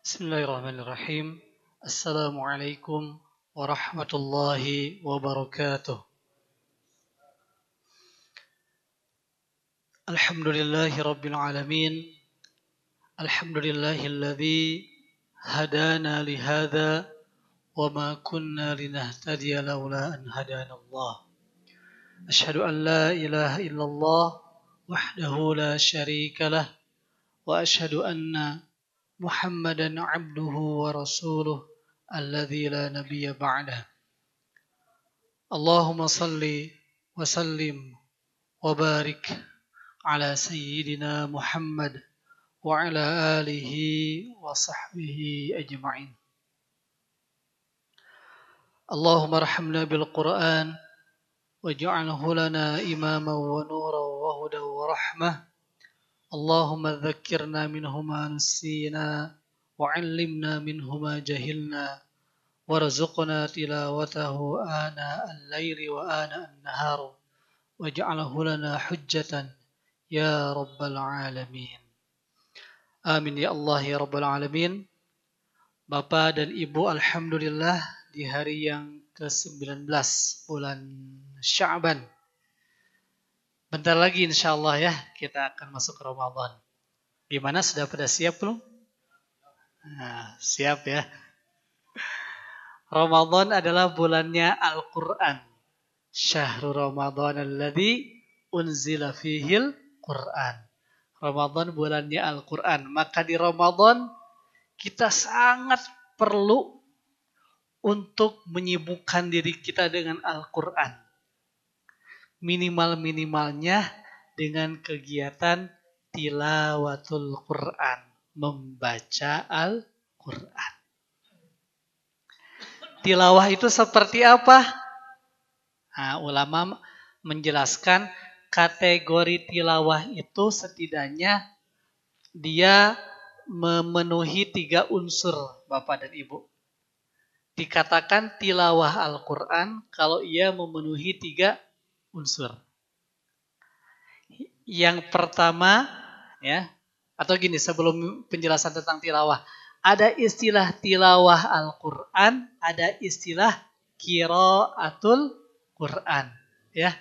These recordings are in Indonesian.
Bismillahirrahmanirrahim. Assalamualaikum warahmatullahi wabarakatuh. Alhamdulillahi rabbil alamin. Alhamdulillahilladzi hadana lihada wa ma kunna linahtadiya laula an hadana Allah. Ashhadu an la ilaha illallah wahdahu la syarika lah wa ashhadu anna Muhammadan abduhu wa rasuluh alladzi la nabiyya ba'dah. Allahumma salli wa sallim wa barik ala sayyidina Muhammad wa ala alihi wa sahbihi ajma'in. Allahumma arhamna bil Qur'an waj'alhu lana imaman wa nuran wa hudan wa rahmah. Allahumma dzakkirna minhu ma nasina wa 'allimna minhu ma jahilna warzuqna tilawatahu ana al-laili wa ana an-nahar waj'alhu lana hujjatan ya rabbal alamin. Amin ya Allah ya rabbal alamin. Bapak dan Ibu, alhamdulillah di hari yang ke-19 bulan Sya'ban. Bentar lagi insyaallah ya kita akan masuk ke Ramadan. Gimana, sudah pada siap belum? Nah, siap ya. Ramadan adalah bulannya Al-Quran. Syahrul Ramadan alladzi unzila fihil Quran. Ramadan bulannya Al-Quran. Maka di Ramadan kita sangat perlu untuk menyibukkan diri kita dengan Al-Quran. Minimal-minimalnya dengan kegiatan tilawatul Quran, membaca Al-Quran. Tilawah itu seperti apa? Nah, ulama menjelaskan kategori tilawah itu setidaknya dia memenuhi 3 unsur, Bapak dan Ibu. Dikatakan tilawah Al-Quran kalau ia memenuhi 3 unsur. Yang pertama, ya, atau gini, sebelum penjelasan tentang tilawah, ada istilah tilawah Al-Quran, ada istilah qiraatul Quran. Ya,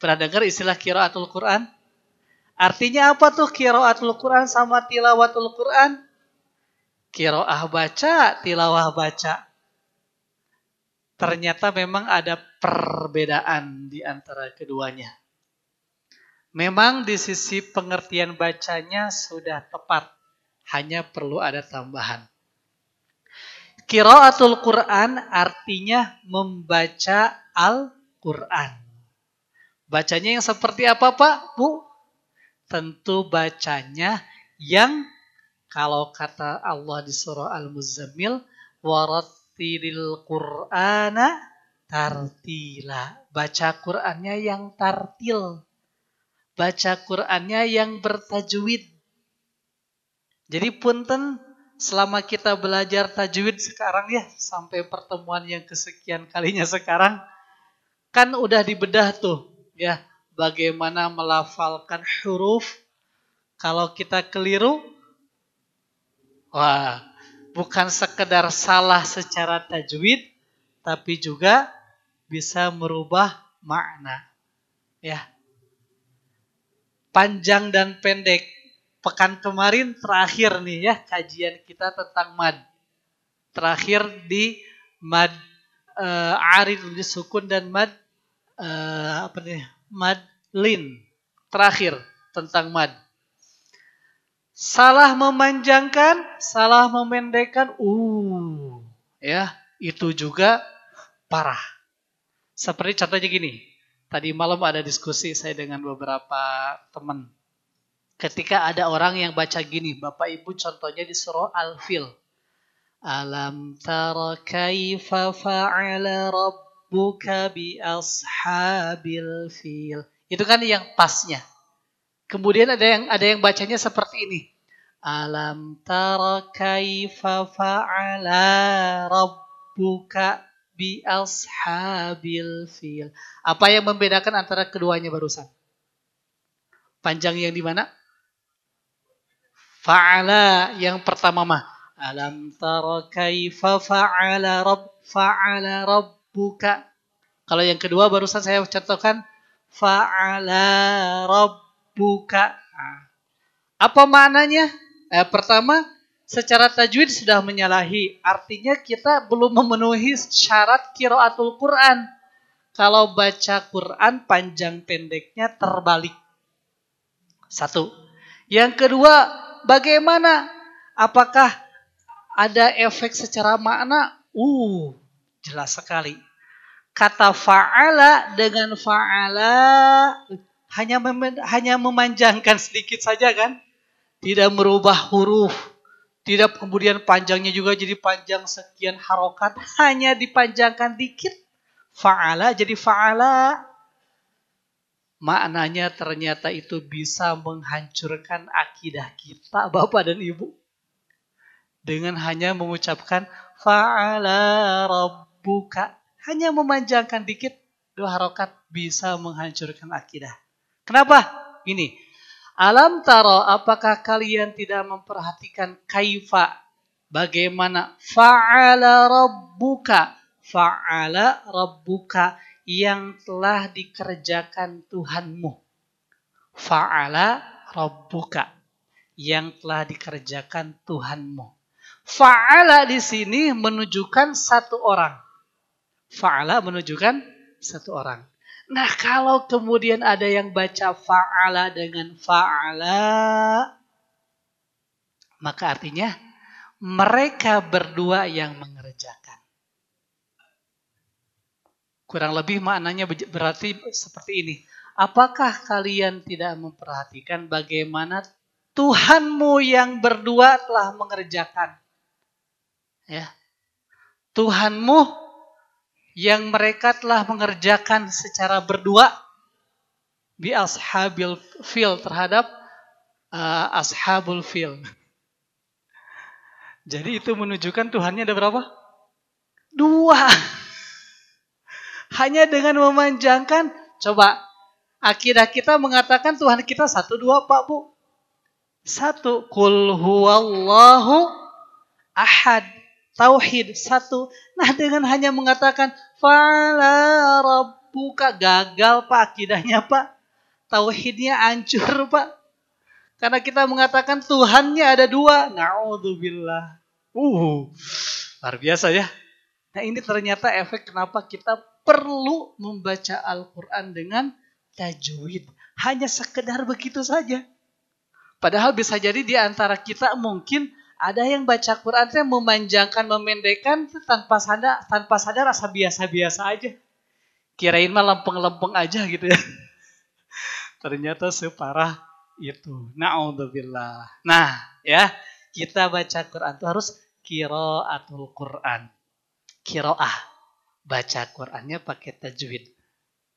pernah dengar istilah qiraatul Quran? Artinya apa tuh qiraatul Quran sama tilawatul Quran? Qiraah baca, tilawah baca. Ternyata memang ada perbedaan di antara keduanya. Memang di sisi pengertian bacanya sudah tepat, hanya perlu ada tambahan. Qiraatul Quran artinya membaca Al-Quran. Bacanya yang seperti apa, Pak, Bu? Tentu bacanya yang kalau kata Allah di surah Al-Muzammil, warattilil Qur'ana tartila. Baca Qur'annya yang tartil. Baca Qur'annya yang bertajwid. Jadi punten, selama kita belajar tajwid sekarang ya, sampai pertemuan yang kesekian kalinya sekarang, kan udah dibedah tuh ya, bagaimana melafalkan huruf. Kalau kita keliru, wah, bukan sekedar salah secara tajwid, tapi juga bisa merubah makna. Ya. Panjang dan pendek. Pekan kemarin terakhir nih ya, kajian kita tentang mad. Terakhir di mad arid disukun dan mad mad lin. Terakhir tentang mad. Salah memanjangkan, salah memendekkan, ya, itu juga parah. Seperti contohnya gini, tadi malam ada diskusi saya dengan beberapa teman. Ketika ada orang yang baca gini, Bapak Ibu, contohnya di surah Al-Fil. Alam tara kaifa fa'ala rabbuka bi ashabil fil. Itu kan yang pasnya. Kemudian ada yang bacanya seperti ini. Alam tara kaifa fa'ala rabbuka bi ashabil fil. Apa yang membedakan antara keduanya barusan? Panjang yang di mana? Fa'ala yang pertama mah. Alam tara kaifa fa'ala rabbuka. Kalau yang kedua barusan saya contohkan fa'ala rabbuka. Nah, apa maknanya? Pertama, secara tajwid sudah menyalahi. Artinya kita belum memenuhi syarat qiraatul Quran. Kalau baca Quran panjang pendeknya terbalik. Satu. Yang kedua, bagaimana? Apakah ada efek secara makna? Jelas sekali. Kata fa'ala dengan fa'ala hanya memanjangkan sedikit saja kan? Tidak merubah huruf. Tidak kemudian panjangnya juga jadi panjang sekian harokat. Hanya dipanjangkan dikit. Fa'ala jadi fa'ala. Maknanya ternyata itu bisa menghancurkan akidah kita, Bapak dan Ibu. Dengan hanya mengucapkan fa'ala rabbuka. Hanya memanjangkan dikit, 2 harokat bisa menghancurkan akidah. Kenapa? Ini. Alam taro, apakah kalian tidak memperhatikan kaifa? Bagaimana? Fa'ala rabbuka. Fa'ala rabbuka. Yang telah dikerjakan Tuhanmu. Fa'ala rabbuka. Yang telah dikerjakan Tuhanmu. Fa'ala di sini menunjukkan satu orang. Fa'ala menunjukkan satu orang. Nah, kalau kemudian ada yang baca fa'ala dengan fa'ala, maka artinya mereka berdua yang mengerjakan. Kurang lebih maknanya berarti seperti ini. Apakah kalian tidak memperhatikan bagaimana Tuhanmu yang berdua telah mengerjakan? Ya. Tuhanmu yang mereka telah mengerjakan secara berdua bi ashabil fil terhadap ashabul fil. Jadi itu menunjukkan Tuhannya ada berapa? 2. Hanya dengan memanjangkan, coba akidah kita mengatakan Tuhan kita 1, 2 Pak Bu. 1, Qul huwallahu ahad. Tauhid 1. Nah, dengan hanya mengatakan fa'ala rabbuka, gagal Pak akidahnya Pak. Tauhidnya hancur Pak. Karena kita mengatakan Tuhannya ada 2. Na'udzubillah. Luar biasa ya. Nah, ini ternyata efek kenapa kita perlu membaca Al-Quran dengan tajwid. Hanya sekedar begitu saja. Padahal bisa jadi di antara kita mungkin ada yang baca Qurannya memanjangkan, memendekkan tanpa sadar rasa biasa-biasa aja. Kirain mah lempeng-lempeng aja gitu ya. Ternyata separah itu. Na'udzubillah. Nah, ya, kita baca Quran itu harus qiraatul Quran. Qiraah. Baca Qurannya pakai tajwid.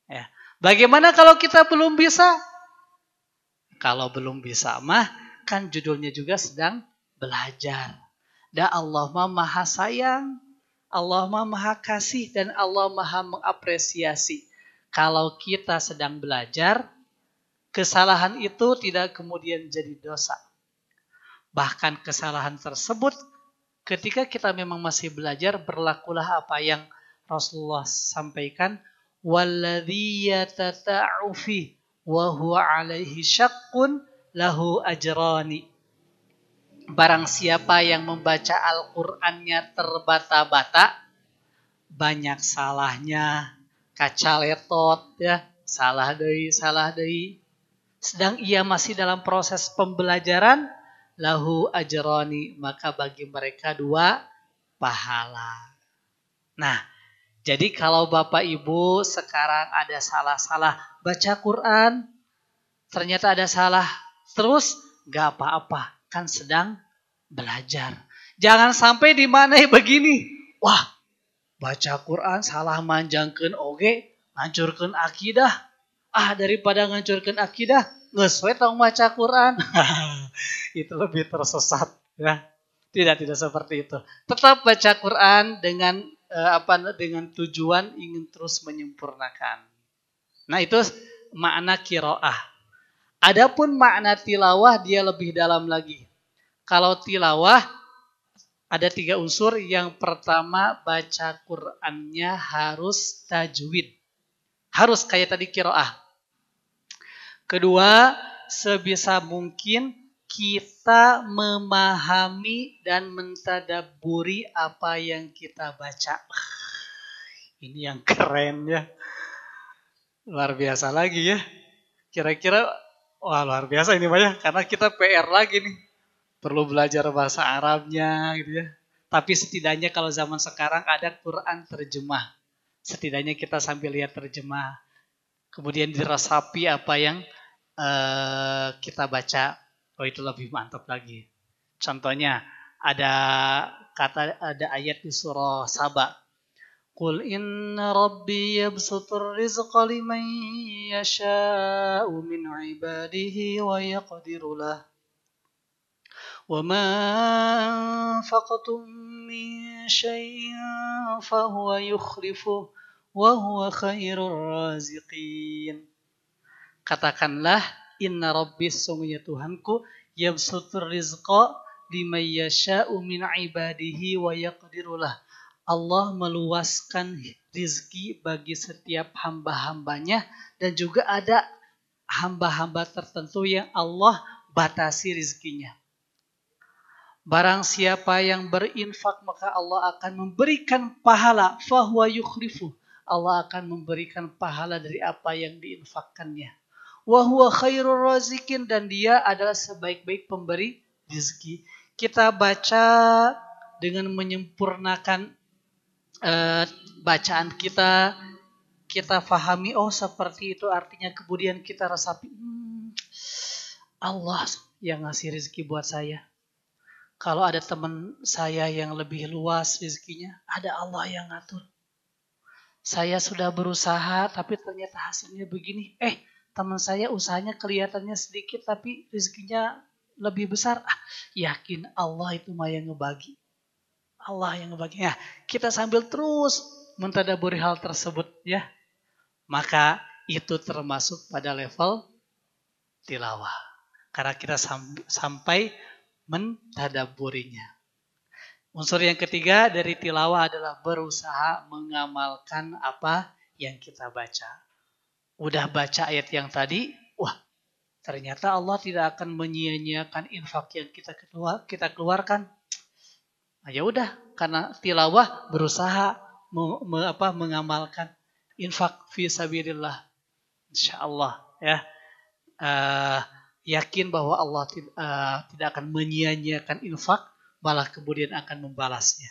Ya. Bagaimana kalau kita belum bisa? Kalau belum bisa mah kan judulnya juga sedang belajar. Dan Allah mah maha sayang, Allah mah maha kasih, dan Allah maha mengapresiasi. Kalau kita sedang belajar, kesalahan itu tidak kemudian jadi dosa. Bahkan kesalahan tersebut ketika kita memang masih belajar, berlakulah apa yang Rasulullah sampaikan, walladzi yatata'u fi wa huwa alaihi syaqqun lahu ajrani. Barang siapa yang membaca Al-Qur'annya terbata-bata, banyak salahnya, kacaletot ya, salah deui. Sedang ia masih dalam proses pembelajaran, lahu ajrani, maka bagi mereka 2 pahala. Nah, jadi kalau Bapak Ibu sekarang ada salah-salah baca Quran, ternyata ada salah, terus gak apa-apa, kan sedang belajar. Jangan sampai dimanai begini, wah baca Quran salah manjangkeun oge, hancurkeun akidah. Daripada ngancurkeun akidah, geus we tong maca Quran. Itu lebih tersesat ya. Tidak seperti itu. Tetap baca Quran dengan dengan tujuan ingin terus menyempurnakan. Nah, itu makna qiraah. Adapun makna tilawah dia lebih dalam lagi. Kalau tilawah Ada 3 unsur. Yang pertama, baca Qur'annya harus tajwid. Harus kayak tadi qiraah. Kedua, sebisa mungkin kita memahami dan mentadabburi apa yang kita baca. Ini yang keren ya. Luar biasa lagi ya. Kira-kira, wah luar biasa ini Pak ya. Karena kita PR lagi nih. Perlu belajar bahasa Arabnya gitu ya. Tapi setidaknya kalau zaman sekarang ada Quran terjemah. Setidaknya kita sambil lihat terjemah. Kemudian diresapi apa yang kita baca. Oh itu lebih mantap lagi. Contohnya ada ayat di surah Saba. Qul inna rabbi yabsutur rizqa liman yasha'u min ibadihi wa yaqdiru lah. Wa ma anfaqtum min syai'in fahuwa yukhlifuh wa huwa khairur raziqin. Katakanlah, inna rabbi sungguhnya Tuhanku yabsutur rizqa liman yasha'u min ibadihi wa yaqdiru lah. Allah meluaskan rizki bagi setiap hamba-hambanya dan juga ada hamba-hamba tertentu yang Allah batasi rizkinya. Barang siapa yang berinfak maka Allah akan memberikan pahala, fahuwa yukhlifu. Allah akan memberikan pahala dari apa yang diinfakkannya. Wa huwa khairur razikin, dan dia adalah sebaik-baik pemberi rezeki. Kita baca dengan menyempurnakan bacaan kita fahami, oh seperti itu artinya, kemudian kita resapi, Allah yang ngasih rezeki buat saya. Kalau ada teman saya yang lebih luas rezekinya, ada Allah yang ngatur. Saya sudah berusaha tapi ternyata hasilnya begini. Teman saya usahanya kelihatannya sedikit tapi rezekinya lebih besar. Yakin Allah itu mah yang ngebagi. Allah yang ngebagi. Ya, kita sambil terus mentadaburi hal tersebut ya. Maka itu termasuk pada level tilawah. Karena kita sampai mentadaburinya. Unsur yang ketiga dari tilawah adalah berusaha mengamalkan apa yang kita baca. Udah baca ayat yang tadi, ternyata Allah tidak akan menyia-nyiakan infak yang kita keluarkan. Ya udah, karena tilawah berusaha mengamalkan infak fi sabilillah. Insyaallah ya. Yakin bahwa Allah tidak akan menyia-nyiakan infak, malah kemudian akan membalasnya.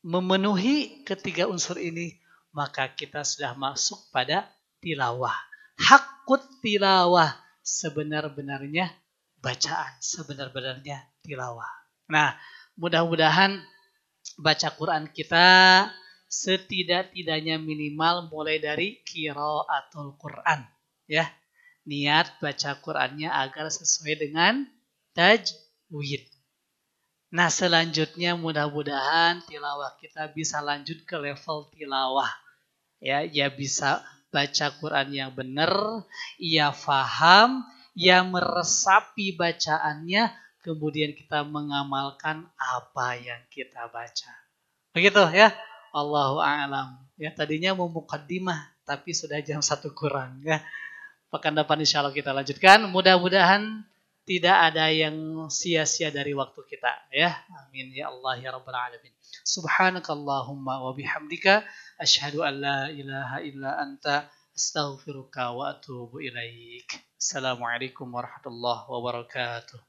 Memenuhi ketiga unsur ini, maka kita sudah masuk pada tilawah. Hakut tilawah, sebenar-benarnya bacaan, sebenar-benarnya tilawah. Nah, mudah-mudahan baca Quran kita setidak-tidaknya minimal mulai dari qiraatul Quran. Ya, niat baca Qurannya agar sesuai dengan tajwid. Nah, selanjutnya mudah-mudahan tilawah kita bisa lanjut ke level tilawah. Ya bisa baca Quran yang benar, ia faham, ia meresapi bacaannya, kemudian kita mengamalkan apa yang kita baca. Begitu ya. Allahu a'lam. Ya, tadinya mau muqaddimah tapi sudah jam 1 kurang ya. Pekan depan insyaallah kita lanjutkan. Mudah-mudahan tidak ada yang sia-sia dari waktu kita ya. Amin ya Allah ya rabbal alamin. Subhanakallahumma wa bihamdika asyhadu an la ilaha illa anta astaghfiruka wa atubu ilaik. Assalamualaikum warahmatullahi wabarakatuh.